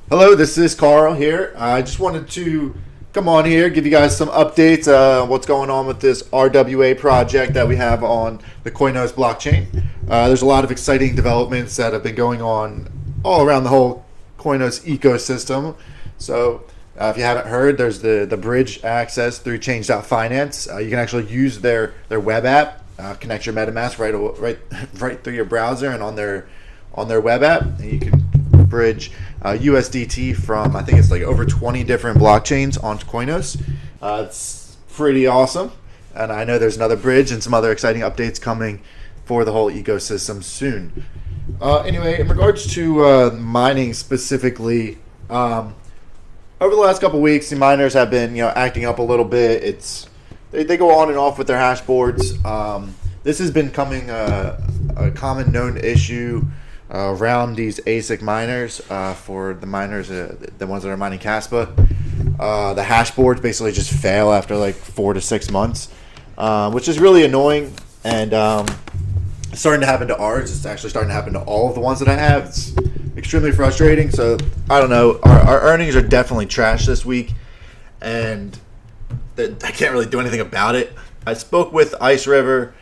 Hello, this is Carl here. I just wanted to come on here, give you guys some updates what's going on with this RWA project that we have on the Koinos blockchain. There's a lot of exciting developments that have been going on all around the whole Koinos ecosystem. So if you haven't heard, there's the bridge access through Change.finance. You can actually use their web app, connect your MetaMask right through your browser and on their web app, and you can bridge USDT from, I think it's like over 20 different blockchains onto Koinos. It's pretty awesome, and I know there's another bridge and some other exciting updates coming for the whole ecosystem soon. Anyway, in regards to mining specifically, over the last couple weeks, the miners have been acting up a little bit. They go on and off with their hash boards. This has been becoming a common known issue around these ASIC miners for the miners, the ones that are mining Kaspa. The hash boards basically just fail after like 4 to 6 months, which is really annoying, and it's starting to happen to ours. It's actually starting to happen to all of the ones that I have. It's extremely frustrating. So I don't know. Our earnings are definitely trash this week, and I can't really do anything about it. I spoke with Ice River.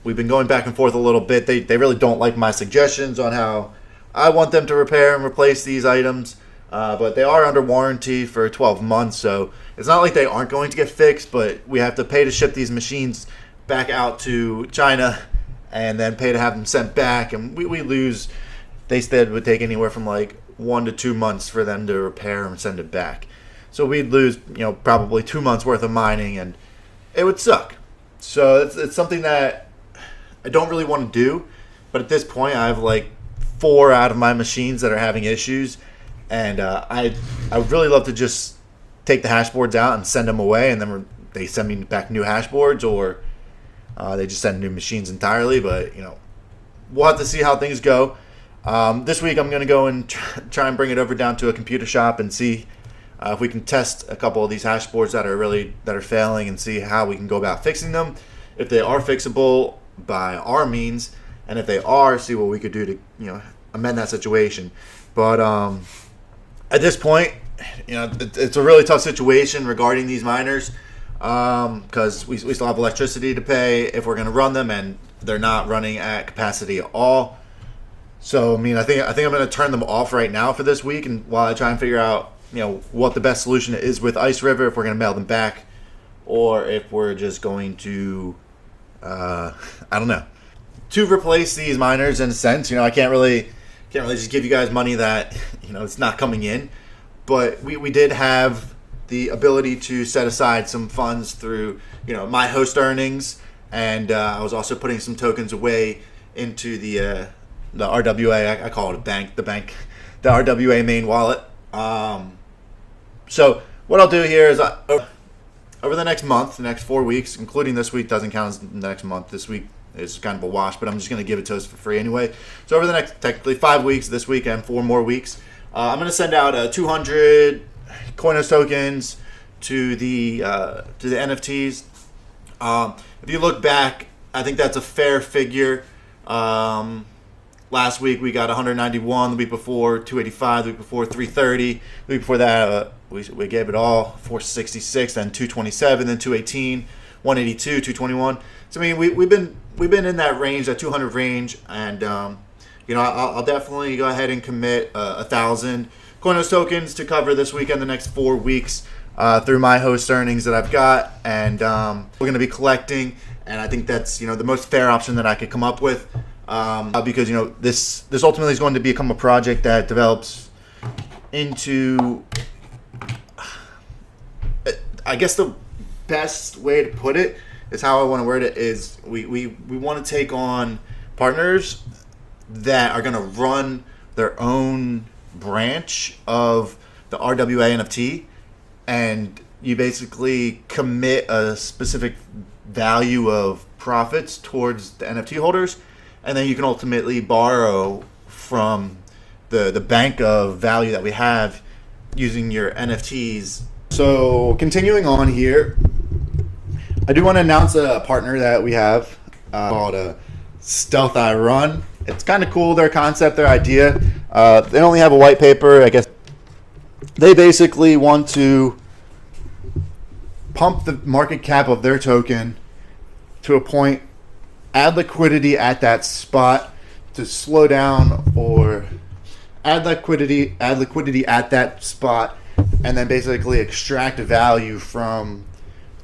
We've been going back and forth a little bit. They really don't like my suggestions on how I want them to repair and replace these items, but they are under warranty for 12 months, so it's not like they aren't going to get fixed, but we have to pay to ship these machines back out to China and then pay to have them sent back, and we lose. They said it would take anywhere from like 1 to 2 months for them to repair and send it back. So we'd lose, probably 2 months worth of mining, and it would suck. So it's something that I don't really want to do, but at this point I have like 4 out of my machines that are having issues, and I would really love to just take the hash boards out and send them away, and then they send me back new hash boards, or they just send new machines entirely. But we'll have to see how things go. This week I'm going to go and try and bring it over down to a computer shop and see if we can test a couple of these hash boards that are failing, and see how we can go about fixing them, if they are fixable by our means, and if they are, see what we could do to amend that situation. But at this point, it's a really tough situation regarding these miners, because we still have electricity to pay if we're going to run them, and they're not running at capacity at all. So I think I'm going to turn them off right now for this week, and while I try and figure out what the best solution is with Ice River, if we're going to mail them back, or if we're just going to I don't know, to replace these miners in a sense. I can't really just give you guys money that it's not coming in, but we did have the ability to set aside some funds through my host earnings, and I was also putting some tokens away into the RWA. I call it a bank, the RWA main wallet. So what I'll do here is over the next month, the next 4 weeks, including this week, doesn't count as the next month. This week is kind of a wash, but I'm just going to give it to us for free anyway. So over the next, technically 5 weeks, this week and 4 more weeks, I'm going to send out 200 Koinos tokens to the NFTs. If you look back, I think that's a fair figure. Last week we got 191, the week before 285, the week before 330, the week before that we gave it all 466, then 227, then 218, 182, 221. So we've been in that range, that 200 range, and I'll definitely go ahead and commit 1,000 Koinos tokens to cover this weekend, the next 4 weeks, through my host earnings that I've got, and we're going to be collecting, and I think that's the most fair option that I could come up with. Because this ultimately is going to become a project that develops into, I guess the best way to put it is how I want to word it is we want to take on partners that are going to run their own branch of the RWA NFT, and you basically commit a specific value of profits towards the NFT holders, and then you can ultimately borrow from the bank of value that we have using your NFTs. So continuing on here, I do want to announce a partner that we have called Stealth I Run. it's kind of cool, their concept, their idea. They only have a white paper. I guess they basically want to pump the market cap of their token to a point, add liquidity at that spot to slow down, or add liquidity at that spot, and then basically extract value from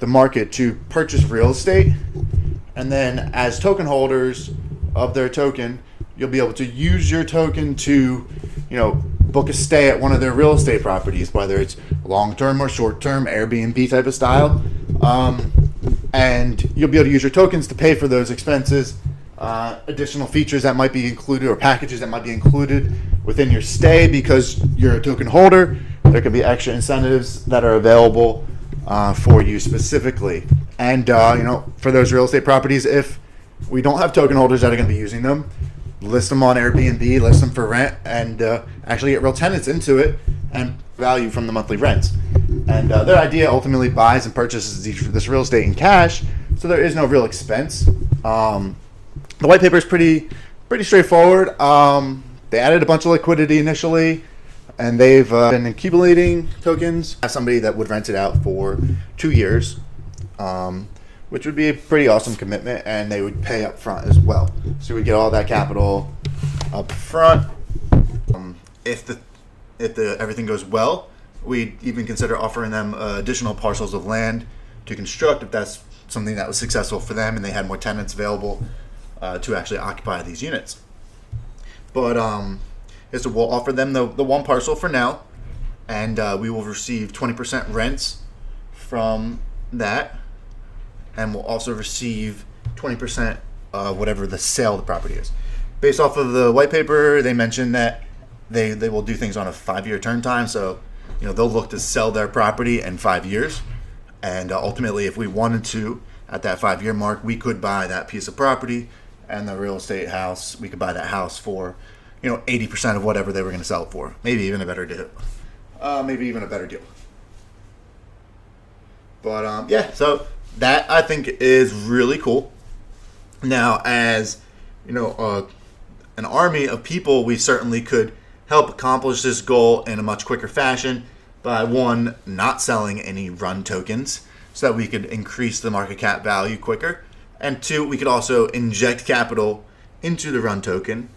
the market to purchase real estate. And then as token holders of their token, you'll be able to use your token to, book a stay at one of their real estate properties, whether it's long-term or short-term, Airbnb type of style. And you'll be able to use your tokens to pay for those expenses, additional features that might be included, or packages that might be included within your stay because you're a token holder. There could be extra incentives that are available for you specifically. And, for those real estate properties, if we don't have token holders that are going to be using them, list them on Airbnb, list them for rent, and actually get real tenants into it and value from the monthly rents. And their idea ultimately buys and purchases this real estate in cash, so there is no real expense. The white paper is pretty straightforward. They added a bunch of liquidity initially, and they've been accumulating tokens as somebody that would rent it out for 2 years, which would be a pretty awesome commitment, and they would pay up front as well. So we get all that capital up front. If everything goes well, we'd even consider offering them additional parcels of land to construct if that's something that was successful for them and they had more tenants available to actually occupy these units. But so we'll offer them the one parcel for now, and we will receive 20% rents from that, and we'll also receive 20% whatever the sale of the property is. Based off of the white paper, they mentioned that they will do things on a 5-year turn time, so they'll look to sell their property in 5 years, and ultimately, if we wanted to, at that 5-year mark, we could buy that piece of property and the real estate house. We could buy that house for 80% of whatever they were going to sell it for, maybe even a better deal. But yeah, so that I think is really cool. Now, as an army of people, we certainly could help accomplish this goal in a much quicker fashion by, one, not selling any run tokens so that we could increase the market cap value quicker, and two, we could also inject capital into the run token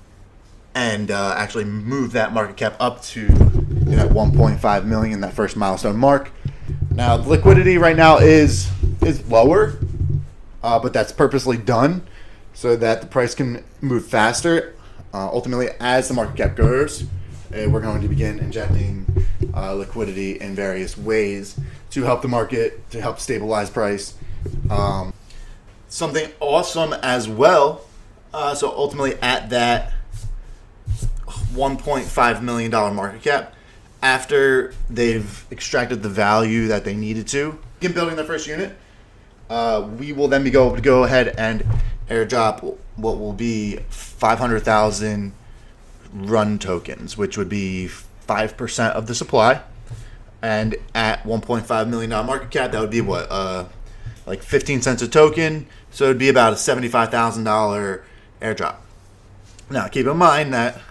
and actually move that market cap up to that 1.5 million, that first milestone mark. Now, the liquidity right now is lower, but that's purposely done so that the price can move faster. Ultimately, as the market cap grows, we're going to begin injecting liquidity in various ways to help the market, to help stabilize price. Something awesome as well. So ultimately, at that $1.5 million market cap, after they've extracted the value that they needed to in building their first unit, we will then be able to go ahead and airdrop what will be 500,000 run tokens, which would be 5% of the supply. And at $1.5 million market cap, that would be what, like 15 cents a token. So it'd be about a $75,000 airdrop. Now, keep in mind that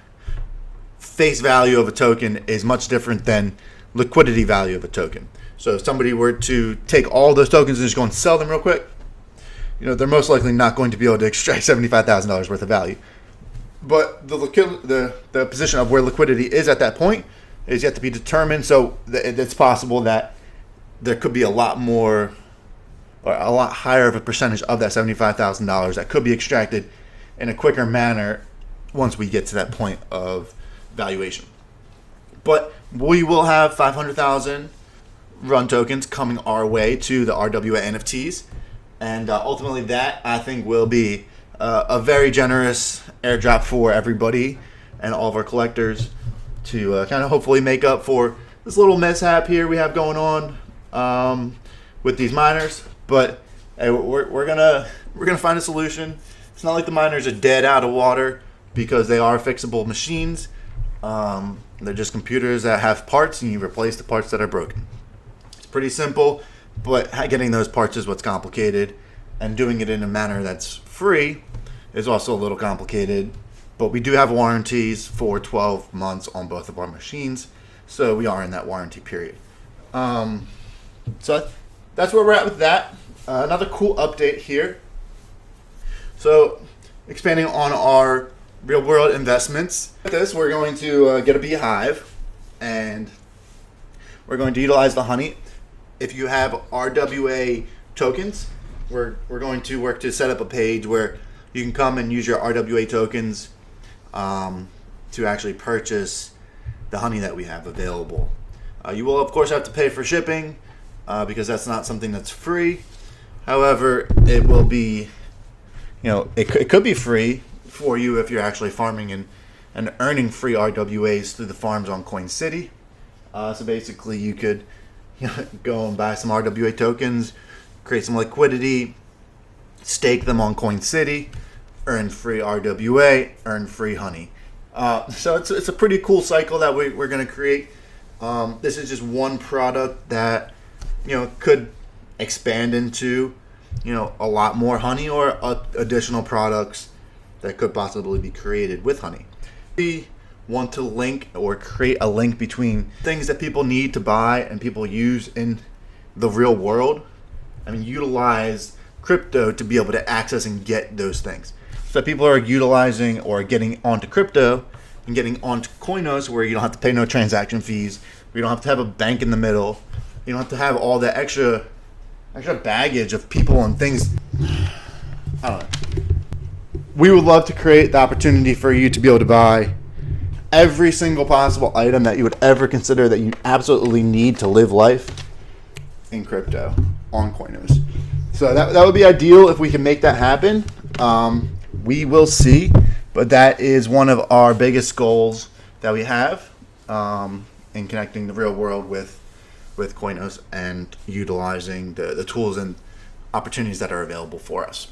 face value of a token is much different than liquidity value of a token. So if somebody were to take all those tokens and just go and sell them real quick, they're most likely not going to be able to extract $75,000 worth of value. But the position of where liquidity is at that point is yet to be determined. So it's possible that there could be a lot more, or a lot higher of a percentage of that $75,000 that could be extracted in a quicker manner once we get to that point of valuation. But we will have 500,000 run tokens coming our way to the RWA NFTs, and ultimately that I think will be a very generous airdrop for everybody and all of our collectors to kind of hopefully make up for this little mishap here we have going on with these miners. But hey, we're gonna find a solution. It's not like the miners are dead out of water, because they are fixable machines. They're just computers that have parts, and you replace the parts that are broken. It's pretty simple, but getting those parts is what's complicated, and doing it in a manner that's free is also a little complicated. but we do have warranties for 12 months on both of our machines, so we are in that warranty period. So that's where we're at with that. Another cool update here. So expanding on our real world investments. With this, we're going to get a beehive, and we're going to utilize the honey. If you have RWA tokens, we're going to work to set up a page where you can come and use your RWA tokens to actually purchase the honey that we have available. You will of course have to pay for shipping because that's not something that's free. However, it will be, it could be free for you if you're actually farming and earning free RWAs through the farms on Coin City. So basically you could go and buy some RWA tokens, create some liquidity, stake them on Coin City, earn free RWA, earn free honey. So it's a pretty cool cycle that we're going to create. This is just one product that could expand into a lot more honey or additional products that could possibly be created with honey. We want to link or create a link between things that people need to buy and people use in the real world. Utilize crypto to be able to access and get those things. So people are utilizing or getting onto crypto and getting onto Koinos, where you don't have to pay no transaction fees. You don't have to have a bank in the middle. You don't have to have all the extra baggage of people and things. I don't know. We would love to create the opportunity for you to be able to buy every single possible item that you would ever consider that you absolutely need to live life in crypto on Koinos. So that would be ideal if we can make that happen. We will see, but that is one of our biggest goals that we have in connecting the real world with Koinos and utilizing the tools and opportunities that are available for us.